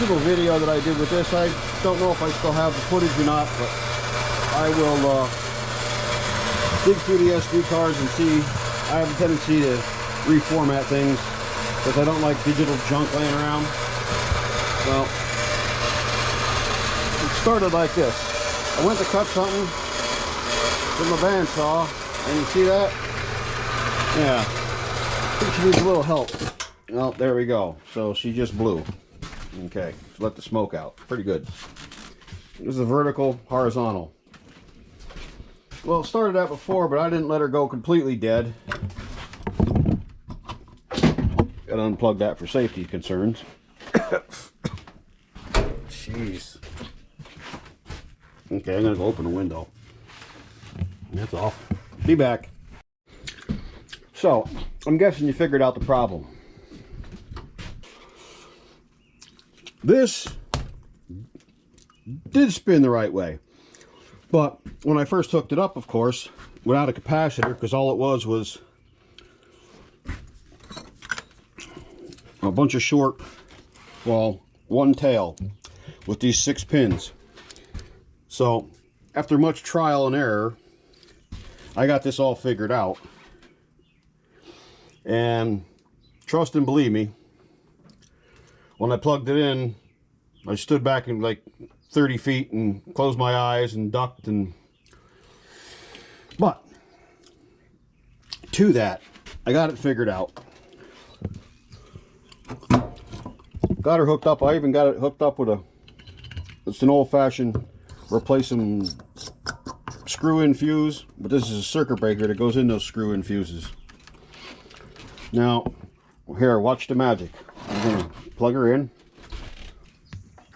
original video that I did with this, I don't know if I still have the footage or not, but I will dig through the SD cards and see. I have a tendency to reformat things because I don't like digital junk laying around. Well, it started like this. I went to cut something with my bandsaw, and you see that? Yeah, I think she needs a little help. Well, there we go. So she just blew. Okay, let the smoke out. Pretty good. This is a vertical, horizontal. Well, it started out before, but I didn't let her go completely dead. Gotta unplug that for safety concerns. Jeez. Okay, I'm gonna go open the window. That's off. Be back. So, I'm guessing you figured out the problem. This did spin the right way, but when I first hooked it up, of course, without a capacitor, because all it was a bunch of short, well, one tail with these 6 pins. So after much trial and error, I got this all figured out, and trust and believe me, when I plugged it in, I stood back in like 30 feet and closed my eyes and ducked, and but to that, I got it figured out. Got her hooked up. I even got it hooked up with it's an old-fashioned replacing screw-in fuse, but this is a circuit breaker that goes in those screw-in fuses. Now, here, watch the magic. I'm gonna plug her in.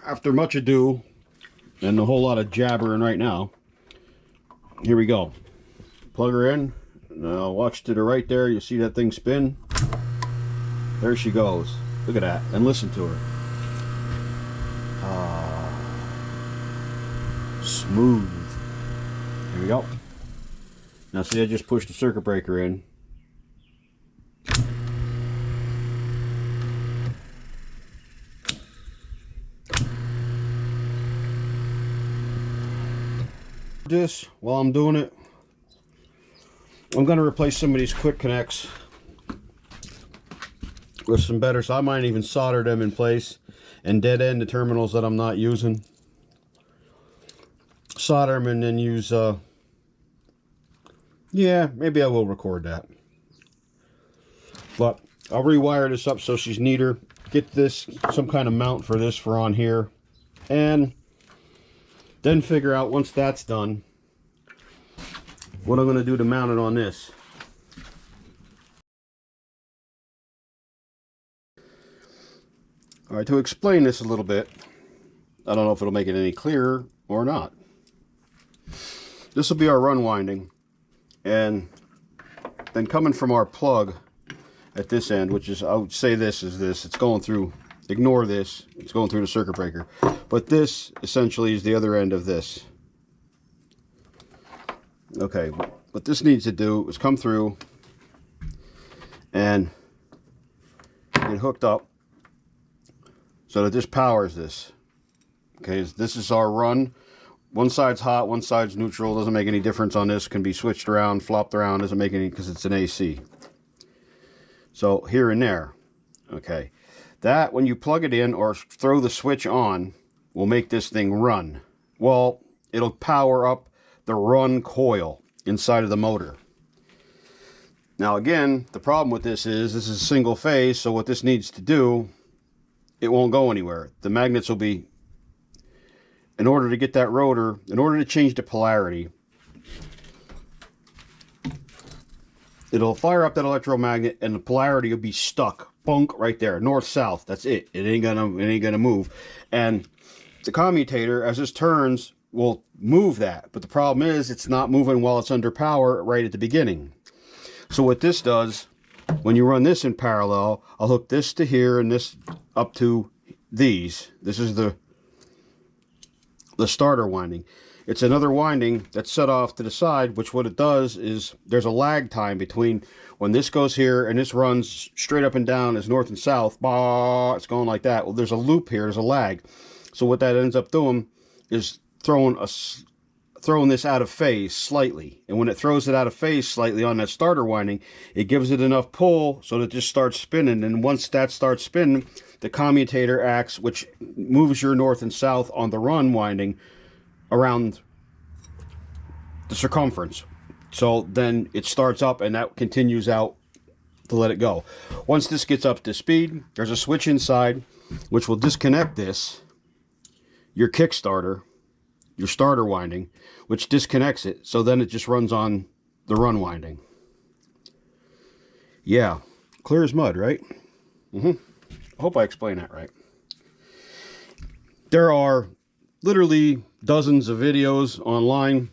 After much ado, and a whole lot of jabbering right now, here we go. Plug her in. Now watch to the right there. You see that thing spin? There she goes. Look at that. And listen to her. Smooth. Here we go. Now see, I just pushed the circuit breaker in. This, while I'm doing it, I'm going to replace some of these quick connects with some better, so I might even solder them in place and dead end the terminals that I'm not using. Solder them and then use yeah, maybe I will record that, but I'll rewire this up so she's neater, get this, some kind of mount for this for on here, and then figure out, once that's done, what I'm going to do to mount it on this. Alright, to explain this a little bit, I don't know if it'll make it any clearer or not. This will be our run winding, and then coming from our plug at this end, which is, I would say this is this, it's going through, ignore this, it's going through the circuit breaker. But this essentially is the other end of this. Okay, what this needs to do is come through and get hooked up so that this powers this. Okay, this is our run. One side's hot, one side's neutral. Doesn't make any difference on this. Can be switched around, flopped around. Doesn't make any, because it's an AC. So here and there. Okay, that when you plug it in or throw the switch on will make this thing run. Well, it'll power up the run coil inside of the motor. Now again, the problem with this is a single phase, so what this needs to do, it won't go anywhere. The magnets will be, in order to get that rotor, in order to change the polarity, it'll fire up that electromagnet and the polarity will be stuck, bunk, right there, north-south. That's it. It ain't gonna move. And the commutator, as this turns, will move that. But the problem is, it's not moving while it's under power right at the beginning. So what this does, when you run this in parallel, I'll hook this to here and this up to these. This is the starter winding. it's another winding that's set off to the side, which what it does is there's a lag time between when this goes here and this runs straight up and down as north and south. Bah, it's going like that. Well, there's a loop here, there's a lag. So what that ends up doing is throwing this out of phase slightly. And when it throws it out of phase slightly on that starter winding, it gives it enough pull so that it just starts spinning. And once that starts spinning, the commutator acts, which moves your north and south on the run winding around the circumference. So then it starts up and that continues out to let it go. Once this gets up to speed, there's a switch inside which will disconnect this, your Kickstarter, your starter winding, which disconnects it. So then it just runs on the run winding. Yeah, clear as mud, right? I hope I explained that right. There are literally dozens of videos online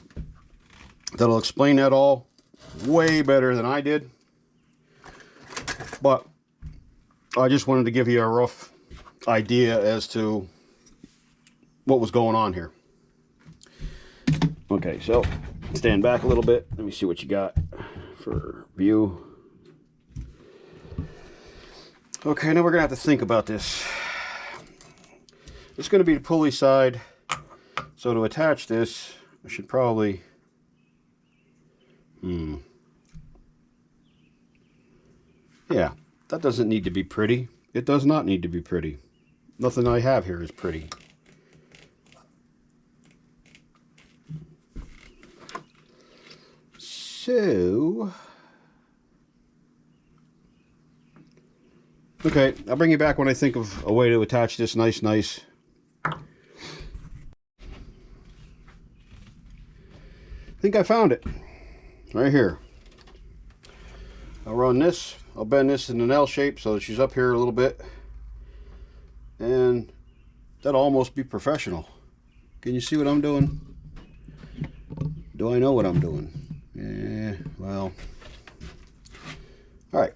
that'll explain that all way better than I did. But I just wanted to give you a rough idea as to what was going on here. Okay, so stand back a little bit. Let me see what you got for view. Okay, now we're gonna have to think about this. It's gonna be the pulley side. So to attach this, I should probably yeah, that doesn't need to be pretty. It does not need to be pretty. Nothing I have here is pretty. So, okay, I'll bring you back when I think of a way to attach this nice. I think I found it. Right here. I'll run this. I'll bend this in an L shape so that she's up here a little bit. And that'll almost be professional. Can you see what I'm doing? Do I know what I'm doing? Yeah, well. Alright.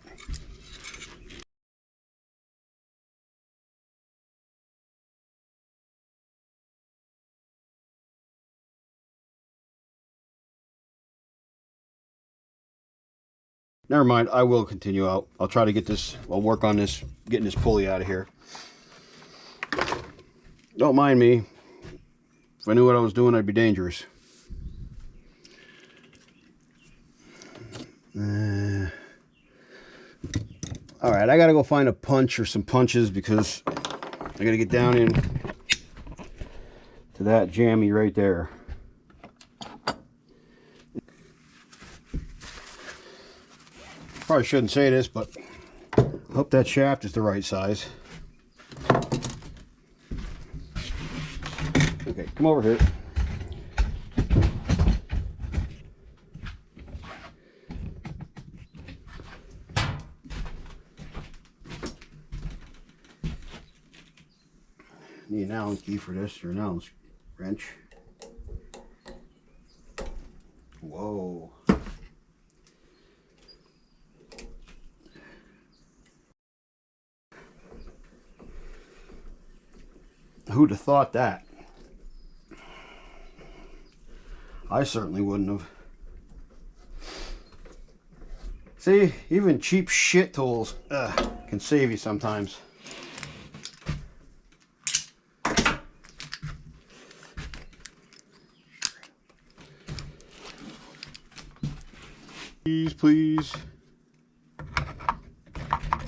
Never mind, I will continue out. I'll try to get this, I'll work on this, getting this pulley out of here. Don't mind me. If I knew what I was doing, I'd be dangerous. Alright, I gotta go find a punch or some punches because I gotta get down in to that jammy right there. Probably shouldn't say this, but I hope that shaft is the right size. Okay, come over here. Need an Allen key for this, or an Allen wrench. Whoa. Who'd have thought that? I certainly wouldn't have. See, even cheap shit tools can save you sometimes. Please, please.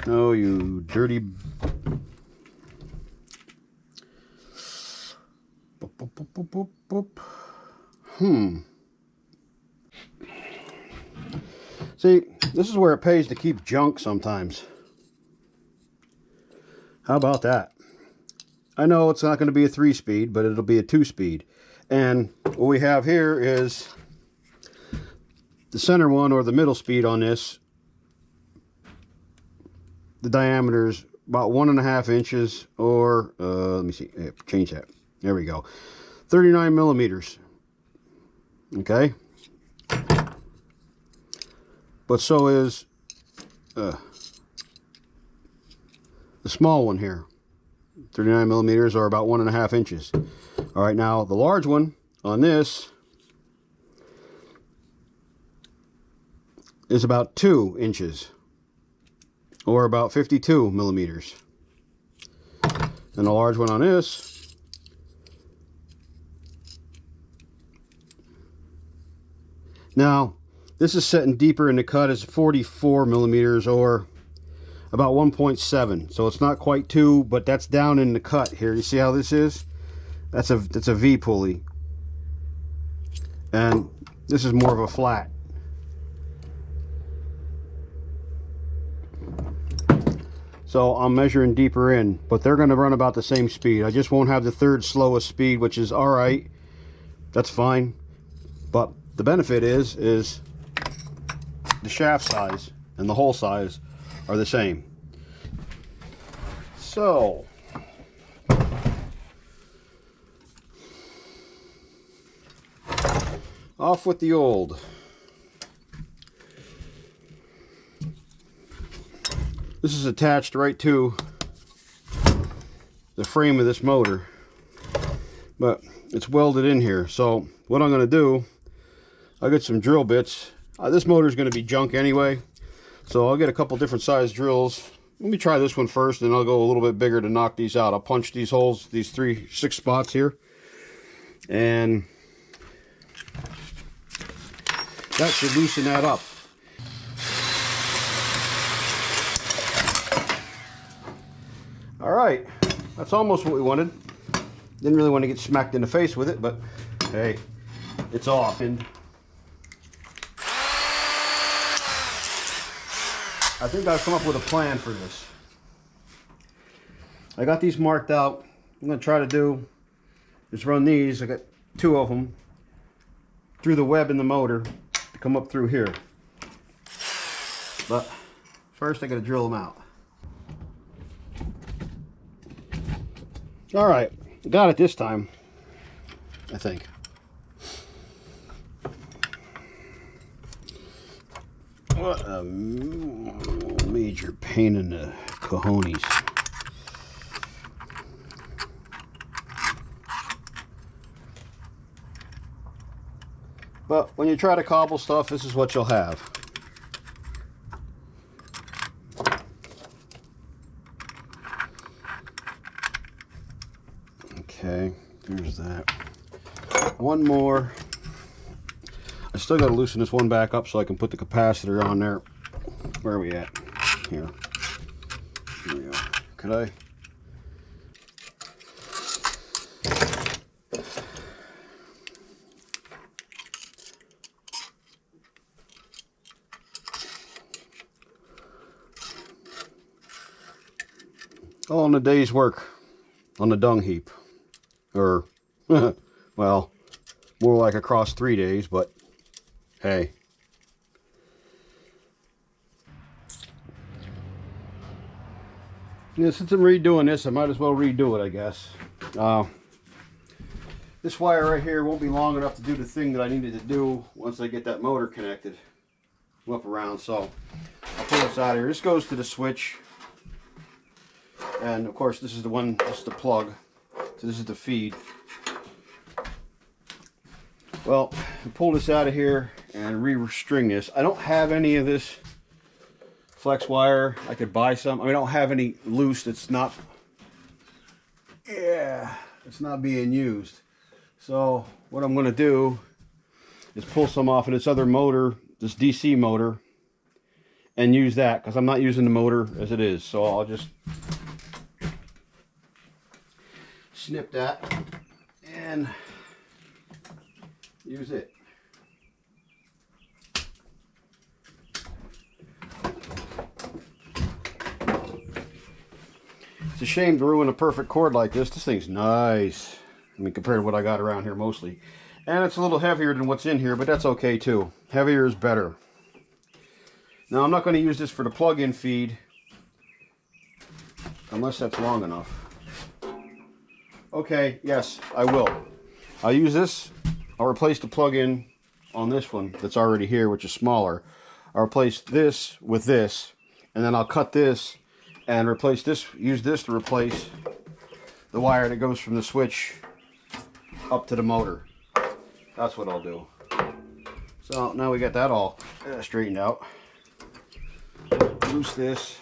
No, you dirty. Boop, boop, boop, boop, boop. See, this is where it pays to keep junk sometimes. How about that? I know it's not going to be a 3-speed, but it'll be a 2-speed. And what we have here is the center one, or the middle speed on this. The diameter is about 1.5 inches, or let me see, change that. There we go. 39 millimeters. Okay. But so is the small one here. 39 millimeters, or about 1.5 inches. All right, now the large one, on this is about 2 inches, or about 52 millimeters. And the large one on this now, this is setting deeper in the cut, is 44 millimeters, or about 1.7. So it's not quite 2, but that's down in the cut here. You see how this is? That's a V pulley, and this is more of a flat. So I'm measuring deeper in, but they're going to run about the same speed. I just won't have the third slowest speed, which is all right. That's fine. But the benefit is the shaft size and the hole size are the same. So off with the old. This is attached right to the frame of this motor, but it's welded in here. So what I'm going to do, I'll get some drill bits. This motor is going to be junk anyway, so I'll get a couple different size drills. Let me try this one first, and I'll go a little bit bigger to knock these out. I'll punch these holes, these 6 spots here, and that should loosen that up. All right, that's almost what we wanted. Didn't really want to get smacked in the face with it, but hey, it's off. And I think I've come up with a plan for this. I got these marked out. I'm going to try to do is run these. I got 2 of them through the web in the motor to come up through here. But first I got to drill them out. All right, got it this time, I think. What a major pain in the cojones. But when you try to cobble stuff, this is what you'll have. Okay, there's that. One more. I still got to loosen this one back up so I can put the capacitor on there. Where are we at? Here. Here we go. Could I? All in a day's work on the dung heap. Or, well, more like across 3 days, but hey. Yeah, since I'm redoing this, I might as well redo it, I guess. This wire right here won't be long enough to do the thing that I needed to do once I get that motor connected up around. So I'll pull this out of here. This goes to the switch. And of course, this is the one, this is the plug. So this is the feed. Well, I pull this out of here and re-string this. I don't have any of this flex wire. I could buy some. I mean, I don't have any loose that's not, it's not being used. So what I'm going to do is pull some off of this other motor, this DC motor, and use that, because I'm not using the motor as it is. So I'll just snip that and use it. It's a shame to ruin a perfect cord like this. This thing's nice. I mean, compared to what I got around here mostly. And it's a little heavier than what's in here, but that's okay too. Heavier is better. Now, I'm not going to use this for the plug-in feed unless that's long enough. Okay, yes, I will. I'll use this. I'll replace the plug-in on this one that's already here, which is smaller. I'll replace this with this, and then I'll cut this and replace this, use this to replace the wire that goes from the switch up to the motor. That's what I'll do. So now we got that all straightened out. Loose this.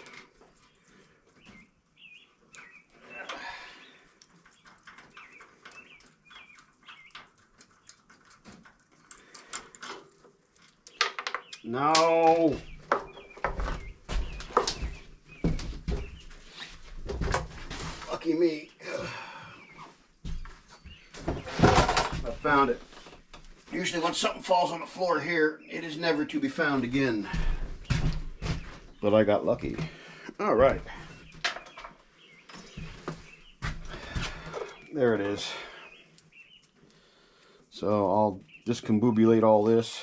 No. Lucky me. I found it. Usually when something falls on the floor here, it is never to be found again. But I got lucky. All right. There it is. So I'll discombobulate all this.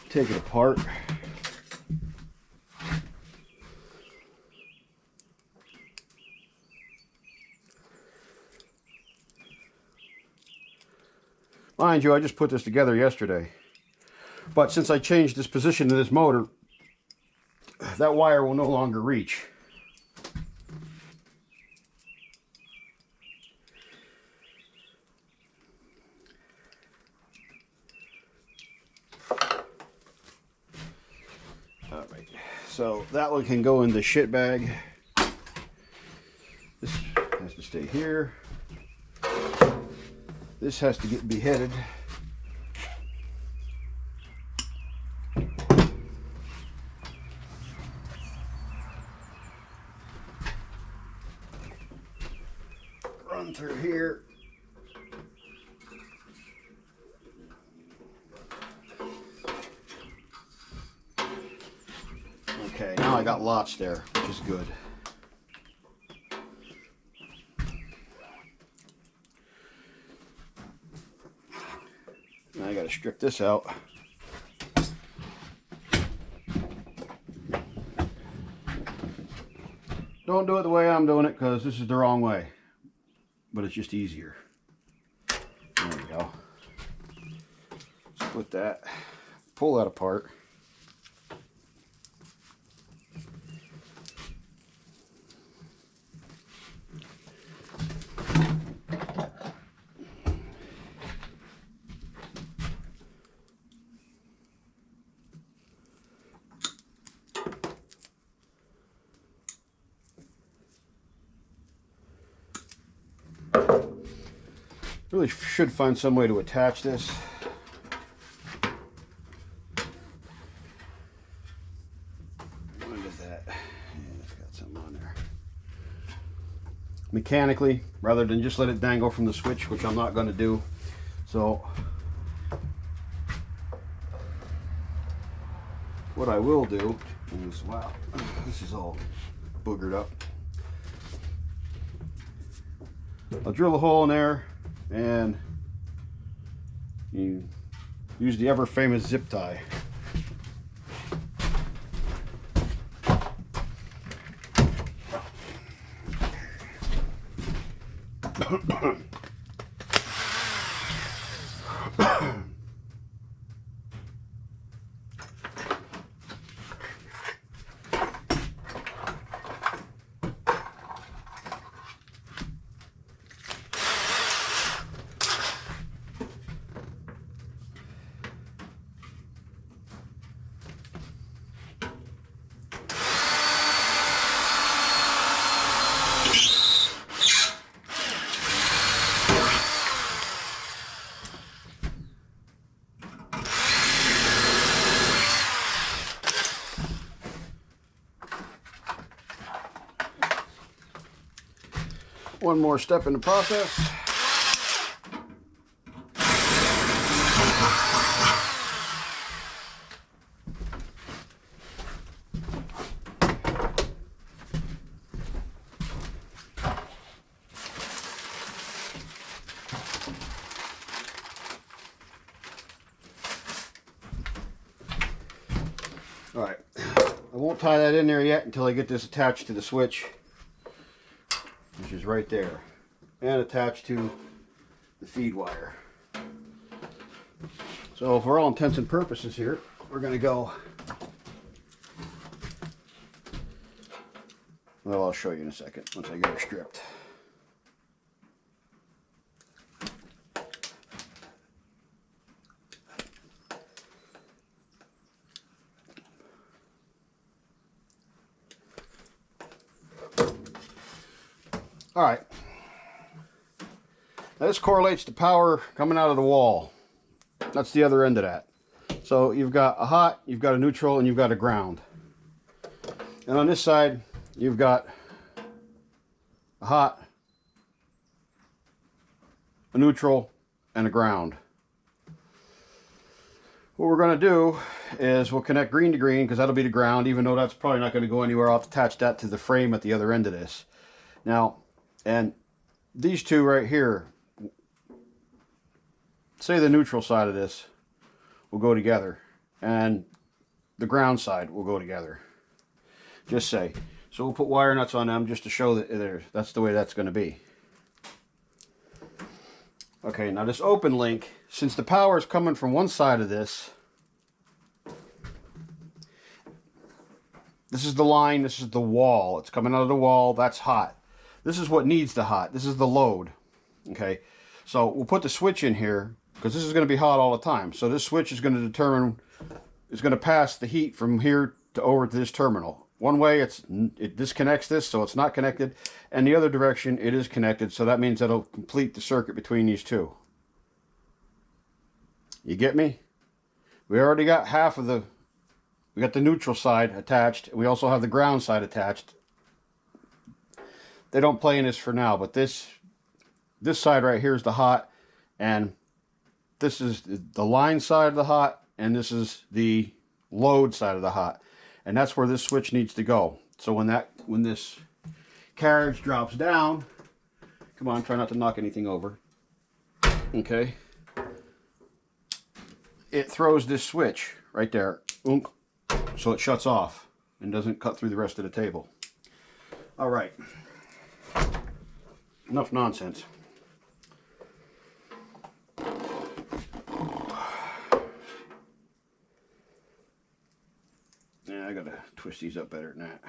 Take it apart. Mind you, I just put this together yesterday. But since I changed this position of this motor, that wire will no longer reach. Alright, so that one can go in the shit bag. This has to stay here. This has to get beheaded. Run through here. Okay, now I got lots there, which is good. Now I got to strip this out. Don't do it the way I'm doing it because this is the wrong way, but it's just easier. There we go. Split that, pull that apart. Really should find some way to attach this. What is that? Yeah, it's got something on there. Mechanically, rather than just let it dangle from the switch, which I'm not going to do. So, what I will do is, wow, this is all boogered up. I'll drill a hole in there. And you use the ever famous zip tie. One more step in the process. All right, I won't tie that in there yet until I get this attached to the switch, which is right there, and attached to the feed wire. So for all intents and purposes here, we're going to go Well, I'll show you in a second once I get her stripped. All right. Now this correlates to power coming out of the wall. That's the other end of that. So you've got a hot, you've got a neutral, and you've got a ground. And on this side, you've got a hot, a neutral, and a ground. What we're going to do is we'll connect green to green, because that'll be the ground, even though that's probably not going to go anywhere. I'll attach that to the frame at the other end of this. Now, and these two right here, say the neutral side of this will go together, and the ground side will go together. Just say. So we'll put wire nuts on them just to show that that's the way that's going to be. Okay, now this open link, since the power is coming from one side of this, this is the line, this is the wall. It's coming out of the wall, that's hot. This is what needs the hot. This is the load. Okay, so we'll put the switch in here because this is going to be hot all the time. So this switch is going to determine, it's going to pass the heat from here to over to this terminal. One way it disconnects this, so it's not connected, and the other direction it is connected, so that means it'll complete the circuit between these two. You get me? We already got half of we got the neutral side attached, and we also have the ground side attached. They don't play in this for now, but this side right here is the hot, and this is the line side of the hot, and this is the load side of the hot. And that's where this switch needs to go. So when this carriage drops down, come on, try not to knock anything over. Okay. It throws this switch right there. So it shuts off and doesn't cut through the rest of the table. All right. Enough nonsense. I gotta twist these up better than that.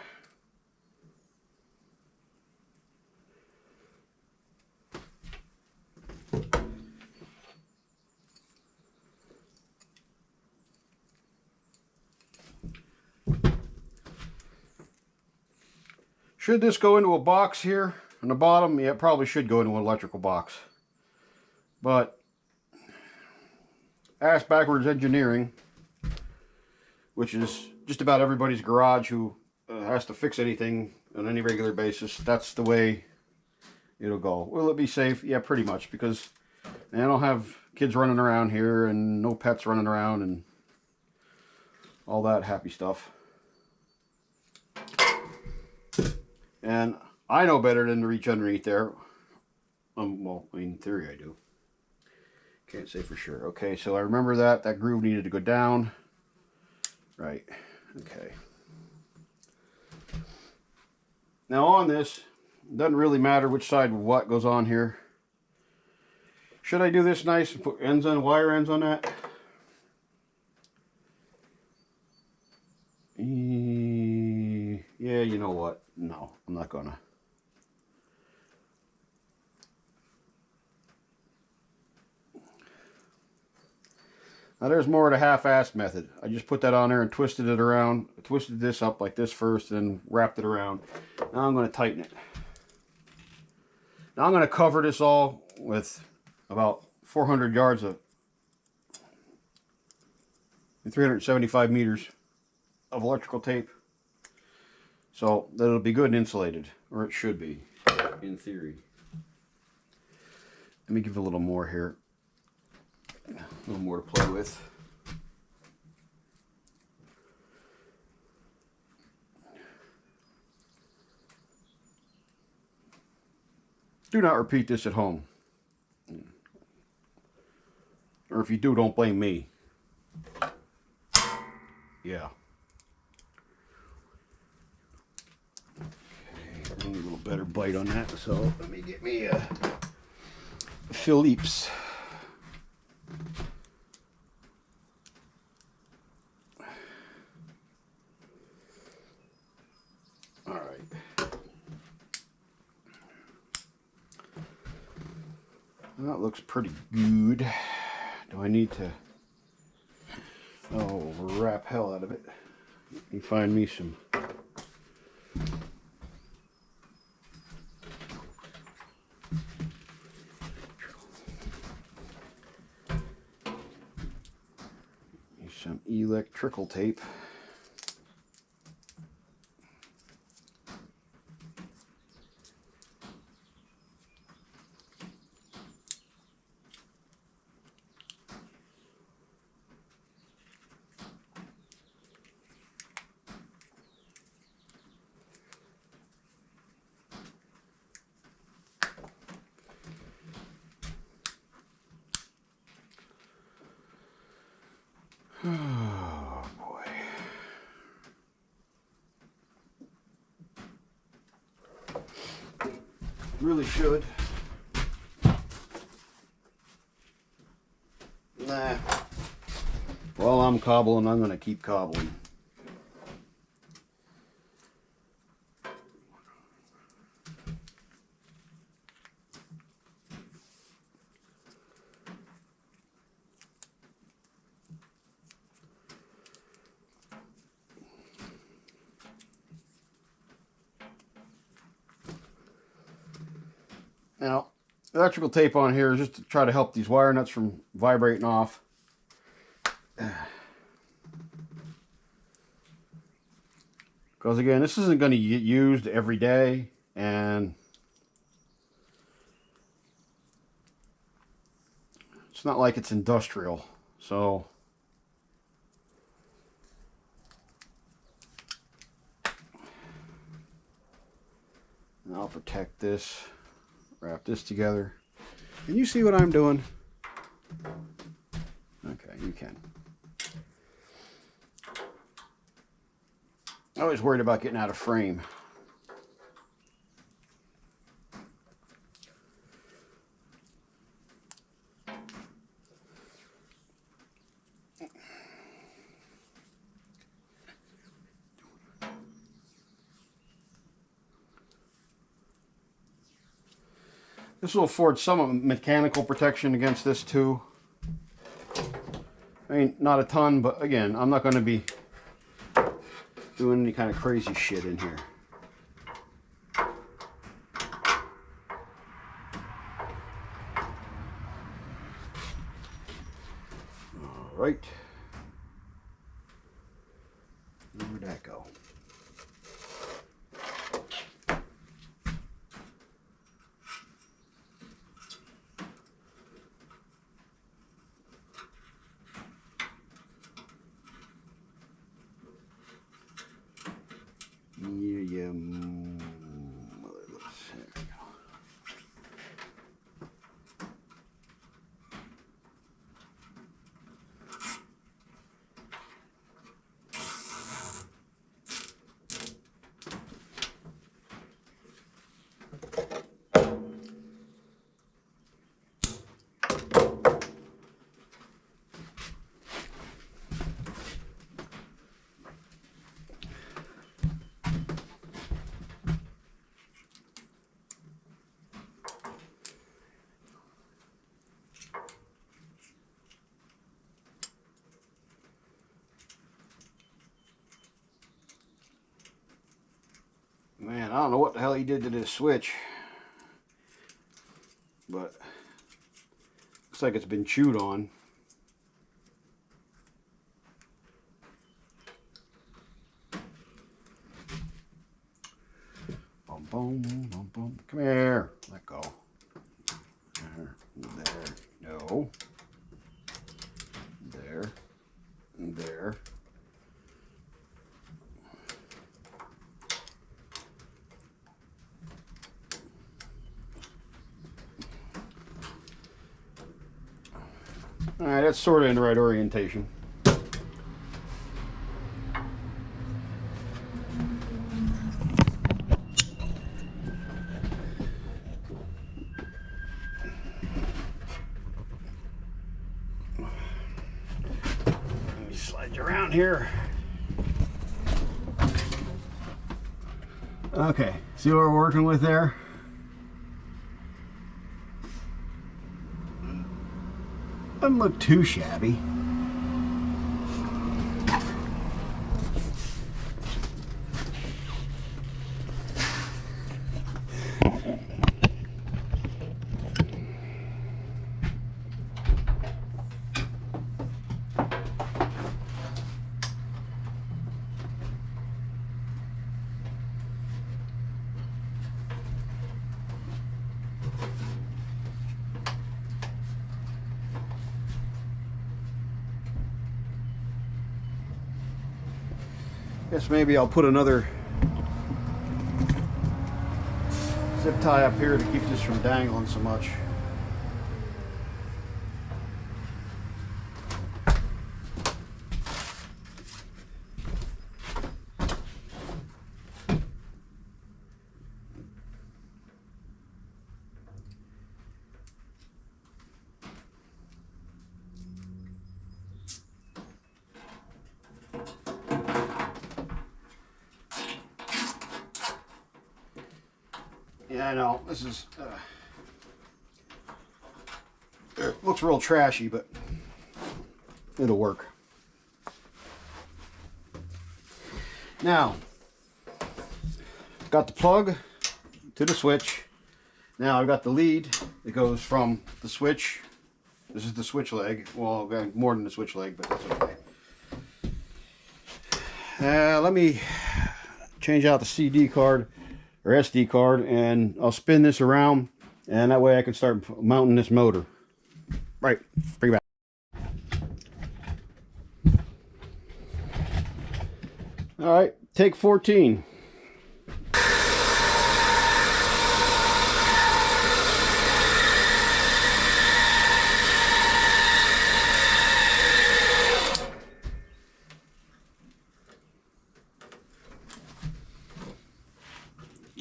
Should this go into a box here on the bottom? Yeah, it probably should go into an electrical box. But ass backwards engineering, which is just about everybody's garage who has to fix anything on any regular basis, that's the way it'll go. Will it be safe? Yeah, pretty much, because I don't have kids running around here and no pets running around and all that happy stuff. And I know better than to reach underneath there. Well, in theory I do. Can't say for sure. Okay, so I remember that groove needed to go down. Right. Okay. Now on this, it doesn't really matter which side what goes on here. Should I do this nice and put wire ends on that? Yeah, you know what? No, I'm not gonna. Now there's more of the half-assed method. I just put that on there and twisted it around. I twisted this up like this first, then wrapped it around. Now I'm going to tighten it. Now I'm going to cover this all with about 400 yards of 375 meters of electrical tape. So that it'll be good and insulated, or it should be, in theory. Let me give a little more here. A little more to play with. Do not repeat this at home. Or if you do, don't blame me. Yeah. Okay, I need a little better bite on that, so let me get me a Phillips. That looks pretty good. Do I need to... Oh, wrap hell out of it. Let me find me some... some electrical tape. Oh boy. Really should. Nah. While I'm cobbling, I'm going to keep cobbling. Now, electrical tape on here is just to try to help these wire nuts from vibrating off. Because again, this isn't going to get used every day, and it's not like it's industrial, so I'll protect this, wrap this together. Can you see what I'm doing? Okay, you can. I was worried about getting out of frame. This will afford some mechanical protection against this too. I mean, not a ton, but again, I'm not going to be doing any kind of crazy shit in here. All right. Where'd that go? Man, I don't know what the hell he did to this switch, but looks like it's been chewed on. Boom, boom, boom, boom. Come here. Let go. There. No. There. There. All right, that's sort of in the right orientation. Let me slide you around here. Okay, see what we're working with there? Doesn't look too shabby. Guess maybe I'll put another zip tie up here to keep this from dangling so much. Yeah, I know, this is, it looks real trashy, but it'll work. Now, got the plug to the switch. Now I've got the lead that goes from the switch. This is the switch leg. Well, I've got more than the switch leg, but that's okay. Let me change out the CD card or SD card, and I'll spin this around, and that way I can start mounting this motor. Right, bring it back. All right, take 14.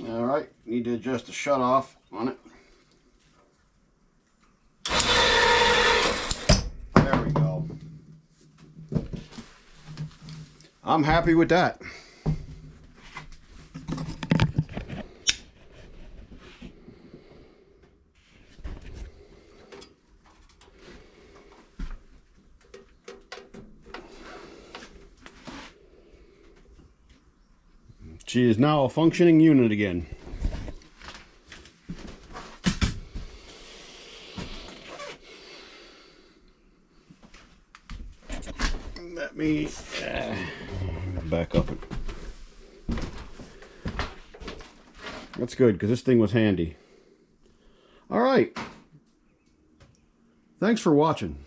Alright, need to adjust the shut off on it. There we go. I'm happy with that. She is now a functioning unit again. Let me back up it. That's good, because this thing was handy. All right. Thanks for watching.